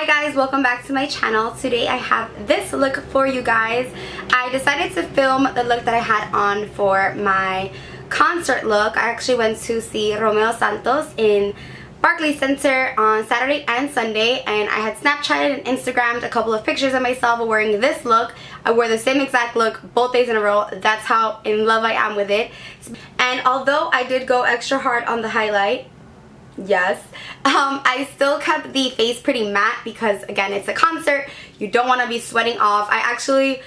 Hi guys, welcome back to my channel. Today I have this look for you guys. I decided to film the look that I had on for my concert look. I actually went to see Romeo Santos in Barclays Center on Saturday and Sunday, and I had Snapchatted and Instagrammed a couple of pictures of myself wearing this look. I wore the same exact look both days in a row. That's how in love I am with it. And although I did go extra hard on the highlight, yes, I still kept the face pretty matte because, again, it's a concert. You don't want to be sweating off. I actually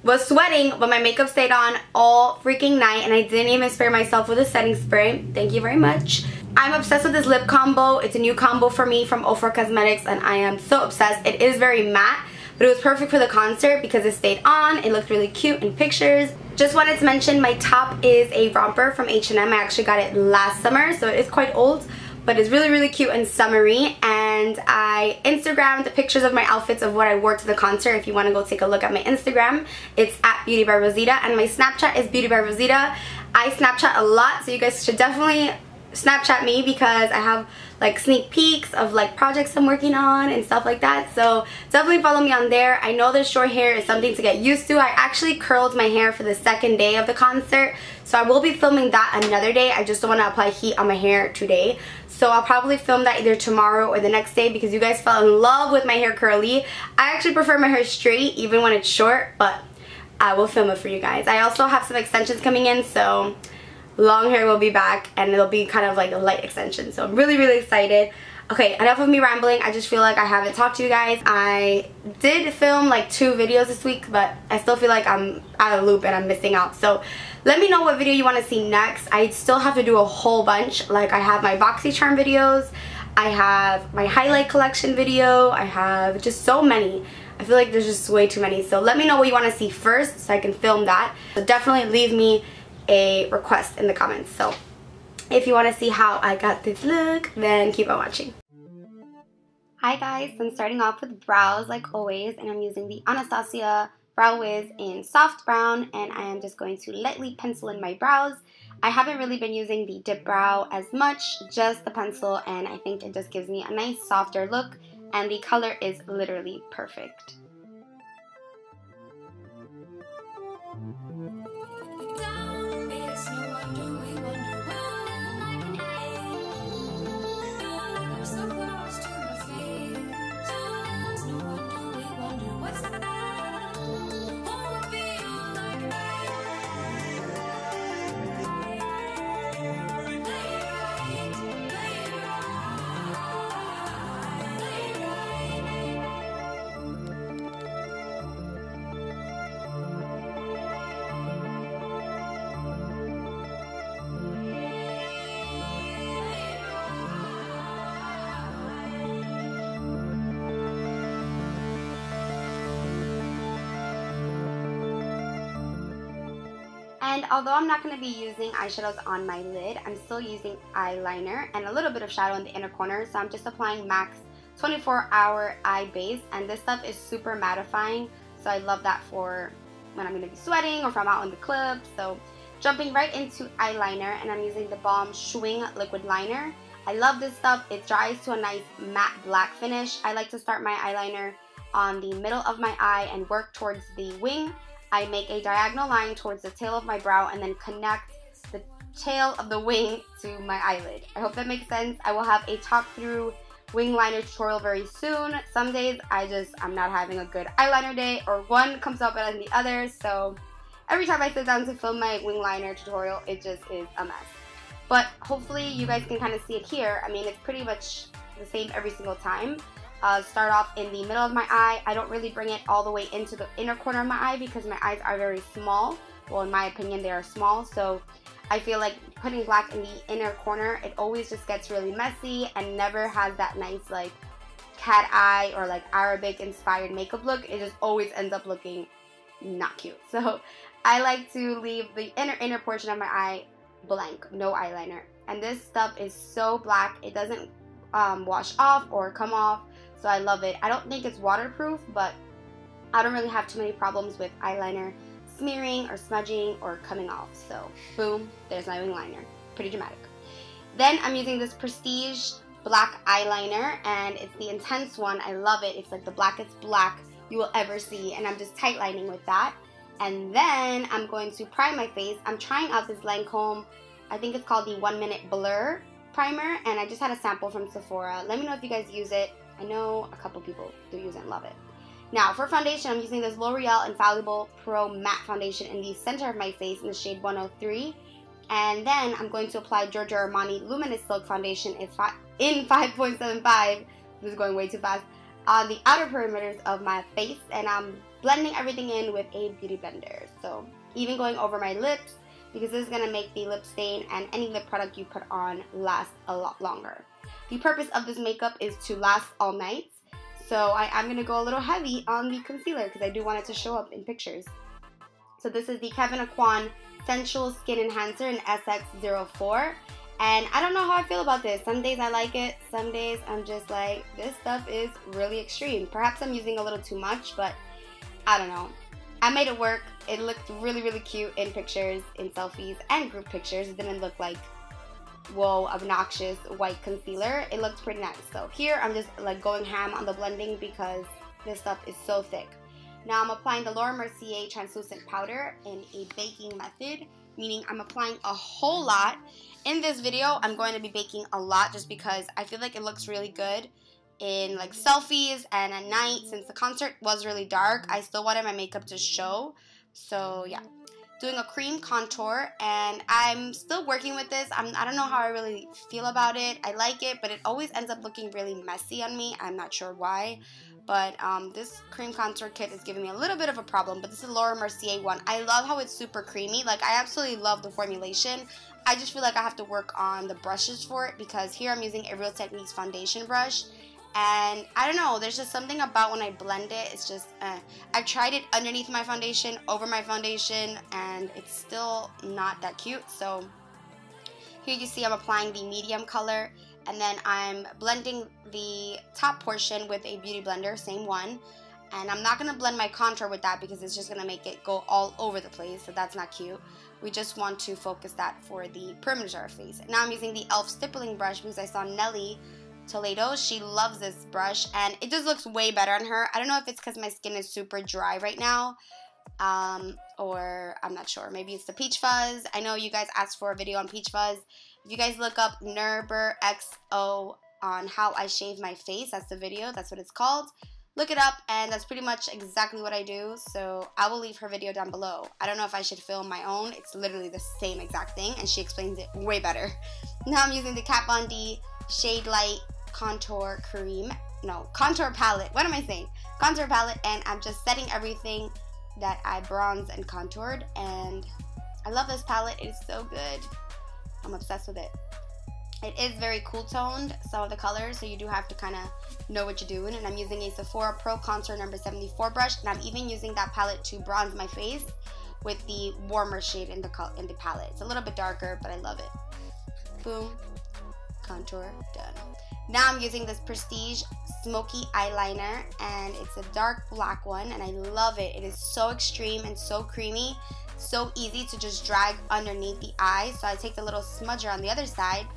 was sweating, but my makeup stayed on all freaking night, and I didn't even spray myself with a setting spray. Thank you very much. I'm obsessed with this lip combo. It's a new combo for me from Ofra Cosmetics, and I am so obsessed. It is very matte, but it was perfect for the concert because it stayed on. It looked really cute in pictures. Just wanted to mention my top is a romper from H&M. I actually got it last summer, so it is quite old, but it's really, really cute and summery. And I Instagrammed the pictures of my outfits of what I wore to the concert. If you want to go take a look at my Instagram, it's at Beauty by Rosita, and my Snapchat is Beauty by Rosita. I Snapchat a lot, so you guys should definitely Snapchat me because I have like sneak peeks of like projects I'm working on and stuff like that, so definitely follow me on there. I know that short hair is something to get used to. I actually curled my hair for the second day of the concert, so I will be filming that another day. I just don't want to apply heat on my hair today, so I'll probably film that either tomorrow or the next day because you guys fell in love with my hair curly. I actually prefer my hair straight even when it's short, but I will film it for you guys. I also have some extensions coming in, so long hair will be back, and it'll be kind of like a light extension, so I'm really, really excited. Okay, enough of me rambling. I just feel like I haven't talked to you guys. I did film like 2 videos this week, but I still feel like I'm out of the loop and I'm missing out. So let me know what video you want to see next. I still have to do a whole bunch. Like, I have my BoxyCharm videos, I have my highlight collection video, I have just so many. I feel like there's just way too many. So let me know what you want to see first so I can film that. So definitely leave me a request in the comments. So if you want to see how I got this look, then keep on watching. Hi guys, so I'm starting off with brows like always, and I'm using the Anastasia Brow Wiz in soft brown, and I am just going to lightly pencil in my brows. I haven't really been using the dip brow as much, just the pencil, and I think it just gives me a nice softer look, and the color is literally perfect. And although I'm not going to be using eyeshadows on my lid, I'm still using eyeliner and a little bit of shadow in the inner corner. So I'm just applying MAC's 24-hour eye base, and this stuff is super mattifying. So I love that for when I'm going to be sweating or if I'm out in the club. So jumping right into eyeliner, and I'm using the Balm Schwing liquid liner. I love this stuff. It dries to a nice matte black finish. I like to start my eyeliner on the middle of my eye and work towards the wing. I make a diagonal line towards the tail of my brow and then connect the tail of the wing to my eyelid. I hope that makes sense. I will have a talk through wing liner tutorial very soon. Some days I'm not having a good eyeliner day, or one comes out better than the other, so every time I sit down to film my wing liner tutorial, it just is a mess. But hopefully you guys can kind of see it here. I mean, it's pretty much the same every single time. Start off in the middle of my eye. I don't really bring it all the way into the inner corner of my eye because my eyes are very small. Well, in my opinion, they are small, so I feel like putting black in the inner corner, it always just gets really messy and never has that nice like cat eye or like Arabic inspired makeup look. It just always ends up looking not cute. So I like to leave the inner portion of my eye blank, no eyeliner. And this stuff is so black, it doesn't wash off or come off. So I love it. I don't think it's waterproof, but I don't really have too many problems with eyeliner smearing or smudging or coming off. So boom, there's my wing liner. Pretty dramatic. Then I'm using this Prestige black eyeliner, and it's the intense one. I love it. It's like the blackest black you will ever see, and I'm just tight lining with that. And then I'm going to prime my face. I'm trying out this Lancome, I think it's called the 1 Minute Blur primer, and I just had a sample from Sephora. Let me know if you guys use it. I know a couple people do use it and love it. Now for foundation, I'm using this L'Oreal Infallible Pro Matte Foundation in the center of my face in the shade 103. And then I'm going to apply Giorgio Armani Luminous Silk Foundation in 5.75. This is going way too fast. On the outer perimeters of my face, and I'm blending everything in with a beauty blender. So even going over my lips, because this is going to make the lip stain and any lip product you put on last a lot longer. The purpose of this makeup is to last all night. So I'm going to go a little heavy on the concealer because I do want it to show up in pictures. So this is the Kevyn Aucoin Sensual Skin Enhancer in SX04. And I don't know how I feel about this. Some days I like it. Some days I'm just like, this stuff is really extreme. Perhaps I'm using a little too much, but I don't know. I made it work. It looked really, really cute in pictures, in selfies, and group pictures. It didn't look like, whoa, obnoxious white concealer. It looked pretty nice. So here I'm just like going ham on the blending because this stuff is so thick. Now I'm applying the Mercier translucent powder in a baking method, meaning I'm applying a whole lot. In this video, I'm going to be baking a lot just because I feel like it looks really good in like selfies and at night. Since the concert was really dark, I still wanted my makeup to show. So yeah, doing a cream contour, and I'm still working with this. I don't know how I really feel about it. I like it, but it always ends up looking really messy on me. I'm not sure why. But this cream contour kit is giving me a little bit of a problem. But this is Laura Mercier one. I love how it's super creamy. Like, I absolutely love the formulation. I just feel like I have to work on the brushes for it, because here I'm using a Real Techniques foundation brush. And I don't know, there's just something about when I blend it, it's just, I've tried it underneath my foundation, over my foundation, and it's still not that cute. So here you see I'm applying the medium color, and then I'm blending the top portion with a beauty blender, same one. And I'm not going to blend my contour with that because it's just going to make it go all over the place, so that's not cute. We just want to focus that for the perimeter of our face. Now I'm using the e.l.f. stippling brush because I saw Nelly Toledo, she loves this brush, and it just looks way better on her. I don't know if it's because my skin is super dry right now, or I'm not sure. Maybe it's the peach fuzz. I know you guys asked for a video on peach fuzz. If you guys look up Nerber XO on how I shave my face, that's the video, that's what it's called. Look it up, and that's pretty much exactly what I do, so I will leave her video down below. I don't know if I should film my own. It's literally the same exact thing, and she explains it way better. Now I'm using the Kat Von D Shade Light Contour Cream. No, Contour Palette. What am I saying? Contour Palette, and I'm just setting everything that I bronzed and contoured, and I love this palette. It is so good. I'm obsessed with it. It is very cool toned, some of the colors, so you do have to kind of know what you're doing. And I'm using a Sephora Pro Contour number 74 brush, and I'm even using that palette to bronze my face with the warmer shade in the palette. It's a little bit darker, but I love it. Boom, contour done. Now I'm using this Prestige Smokey eyeliner, and it's a dark black one, and I love it. It is so extreme and so creamy, so easy to just drag underneath the eye. So I take the little smudger on the other side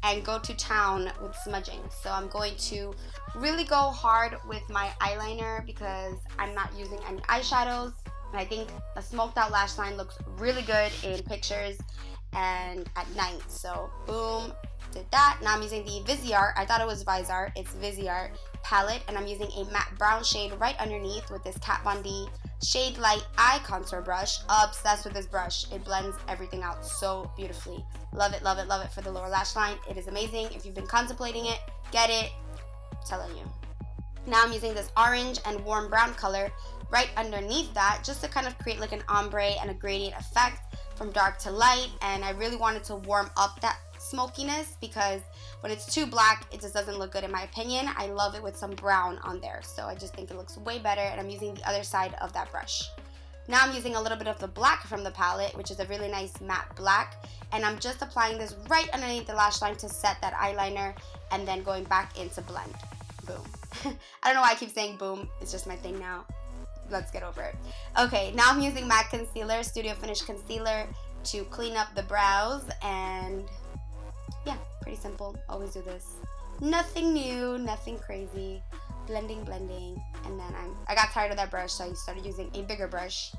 and go to town with smudging. So I'm going to really go hard with my eyeliner because I'm not using any eyeshadows. And I think a smoked out lash line looks really good in pictures and at night. So boom, did that. Now I'm using the Viseart, I thought it was Viseart, it's Viseart palette, and I'm using a matte brown shade right underneath with this Kat Von D Shade Light Eye Contour brush. Obsessed with this brush. It blends everything out so beautifully. Love it, love it, love it for the lower lash line. It is amazing. If you've been contemplating it, get it. I'm telling you. Now I'm using this orange and warm brown color right underneath that just to kind of create like an ombre and a gradient effect from dark to light. And I really wanted to warm up that smokiness because when it's too black, it just doesn't look good in my opinion. I love it with some brown on there, so I just think it looks way better, and I'm using the other side of that brush. Now I'm using a little bit of the black from the palette, which is a really nice matte black, and I'm just applying this right underneath the lash line to set that eyeliner, and then going back into blend. Boom. I don't know why I keep saying boom, it's just my thing now. Let's get over it. Okay, now I'm using MAC Concealer, Studio Finish Concealer, to clean up the brows, and yeah, pretty simple. Always do this. Nothing new, nothing crazy. Blending, and then I got tired of that brush, so I started using a bigger brush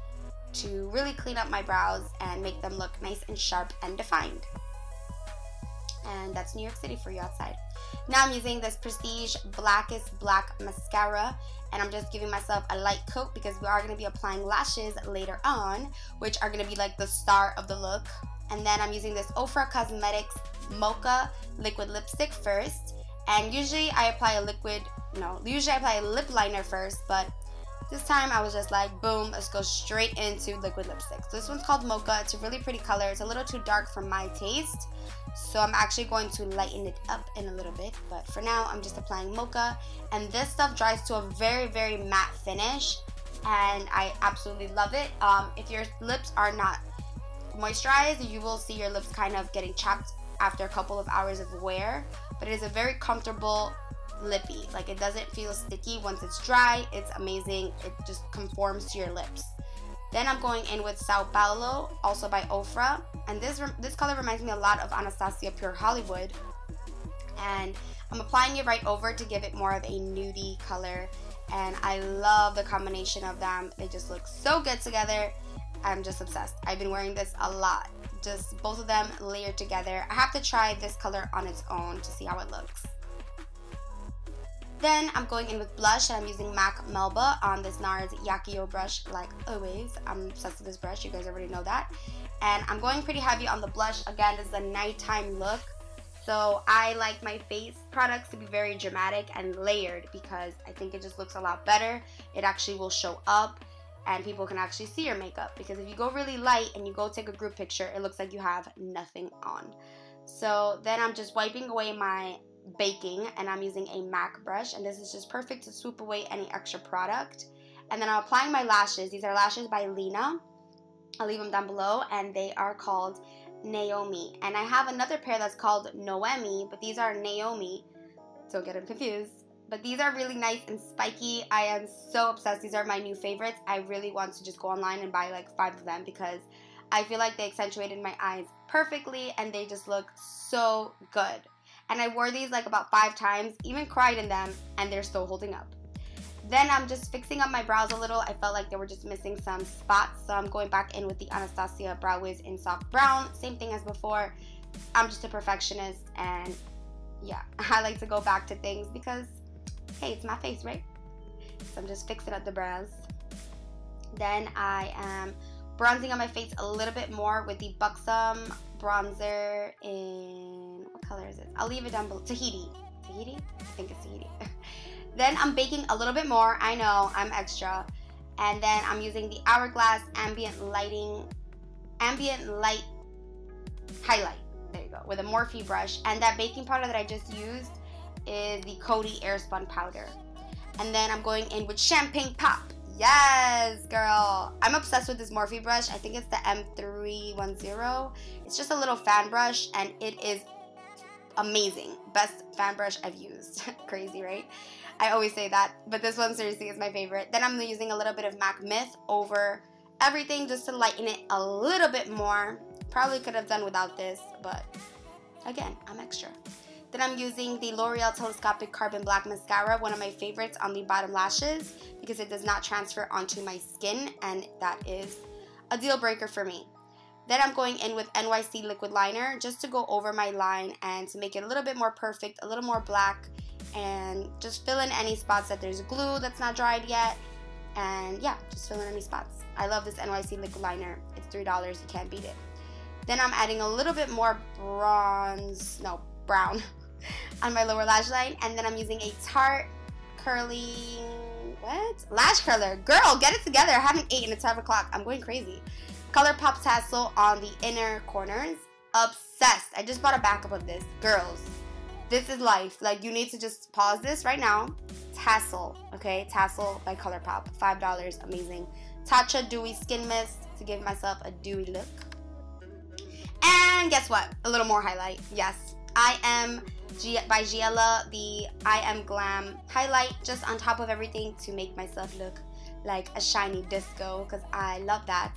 to really clean up my brows and make them look nice and sharp and defined. And that's New York City for you outside. Now I'm using this Prestige Blackest Black Mascara, and I'm just giving myself a light coat because we are going to be applying lashes later on, which are going to be like the star of the look. And then I'm using this Ofra Cosmetics Mocha liquid lipstick first. And usually I apply a lip liner first, but this time I was just like, boom, let's go straight into liquid lipstick. So this one's called Mocha. It's a really pretty color. It's a little too dark for my taste, so I'm actually going to lighten it up in a little bit. But for now, I'm just applying Mocha. And this stuff dries to a very, very matte finish, and I absolutely love it. If your lips are not moisturized, you will see your lips kind of getting chapped after a couple of hours of wear, but it is a very comfortable lippy. Like, it doesn't feel sticky once it's dry. It's amazing. It just conforms to your lips. Then I'm going in with Sao Paulo, also by Ofra, and this color reminds me a lot of Anastasia Pure Hollywood, and I'm applying it right over to give it more of a nudie color, and I love the combination of them. They just look so good together. I'm just obsessed. I've been wearing this a lot, just both of them layered together. I have to try this color on its own to see how it looks. Then I'm going in with blush, and I'm using MAC Melba on this Nars Yachiyo brush, like always. I'm obsessed with this brush, you guys already know that. And I'm going pretty heavy on the blush. Again, this is a nighttime look, so I like my face products to be very dramatic and layered because I think it just looks a lot better. It actually will show up, and people can actually see your makeup, because if you go really light and you go take a group picture, it looks like you have nothing on. So then I'm just wiping away my baking, and I'm using a MAC brush, and this is just perfect to swoop away any extra product. And then I'm applying my lashes. These are lashes by Lena. I'll leave them down below, and they are called Naomi. And I have another pair that's called Noemi, but these are Naomi. Don't get them confused. But these are really nice and spiky. I am so obsessed. These are my new favorites. I really want to just go online and buy like 5 of them because I feel like they accentuated my eyes perfectly, and they just look so good. And I wore these like about 5 times, even cried in them, and they're still holding up. Then I'm just fixing up my brows a little. I felt like they were just missing some spots, so I'm going back in with the Anastasia Brow Wiz in soft brown. Same thing as before. I'm just a perfectionist, and yeah, I like to go back to things because, hey, it's my face, right? So I'm just fixing up the brows. Then I am bronzing on my face a little bit more with the Buxom Bronzer in, what color is it? I'll leave it down below. Tahiti? I think it's Tahiti. Then I'm baking a little bit more. I know, I'm extra. And then I'm using the Hourglass Ambient Light Highlight. There you go, with a Morphe brush. And that baking powder that I just used is the Coty Airspun powder. And then I'm going in with Champagne Pop. Yes, girl. I'm obsessed with this Morphe brush. I think it's the M310. It's just a little fan brush, and it is amazing. Best fan brush I've used. Crazy, right? I always say that, but this one seriously is my favorite. Then I'm using a little bit of MAC Myth over everything just to lighten it a little bit more. Probably could have done without this, but again, I'm extra. Then I'm using the L'Oreal Telescopic Carbon Black Mascara, one of my favorites on the bottom lashes, because it does not transfer onto my skin, and that is a deal breaker for me. Then I'm going in with NYC Liquid Liner just to go over my line and to make it a little bit more perfect, a little more black, and just fill in any spots that there's glue that's not dried yet. And yeah, just fill in any spots. I love this NYC Liquid Liner. It's $3, you can't beat it. Then I'm adding a little bit more brown on my lower lash line, and then I'm using a Tarte curling, lash curler. Girl, get it together. I haven't eaten, it's 5 o'clock. I'm going crazy. ColourPop tassel on the inner corners. Obsessed. I just bought a backup of this. Girls, this is life. Like, you need to just pause this right now. Tassel, okay? Tassel by ColourPop. $5, amazing. Tatcha Dewy Skin Mist to give myself a dewy look. And guess what? A little more highlight. Yes, I Am by Giella, the I Am Glam highlight just on top of everything to make myself look like a shiny disco, because I love that.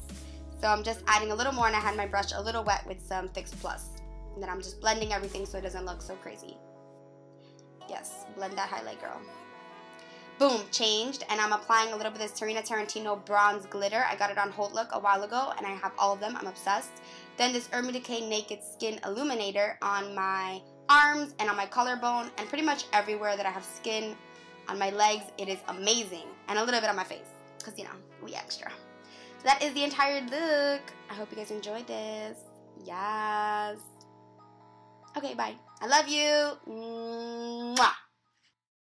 So I'm just adding a little more, and I had my brush a little wet with some Fix Plus. And then I'm just blending everything so it doesn't look so crazy. Yes, blend that highlight, girl. Boom, changed, and I'm applying a little bit of this Tarina Tarantino bronze glitter. I got it on Hold Look a while ago, and I have all of them. I'm obsessed. Then this Urban Decay Naked Skin Illuminator on my arms and on my collarbone and pretty much everywhere that I have skin on my legs. It is amazing. And a little bit on my face, because, you know, we extra. So that is the entire look. I hope you guys enjoyed this. Yes. Okay, bye. I love you. Mwah.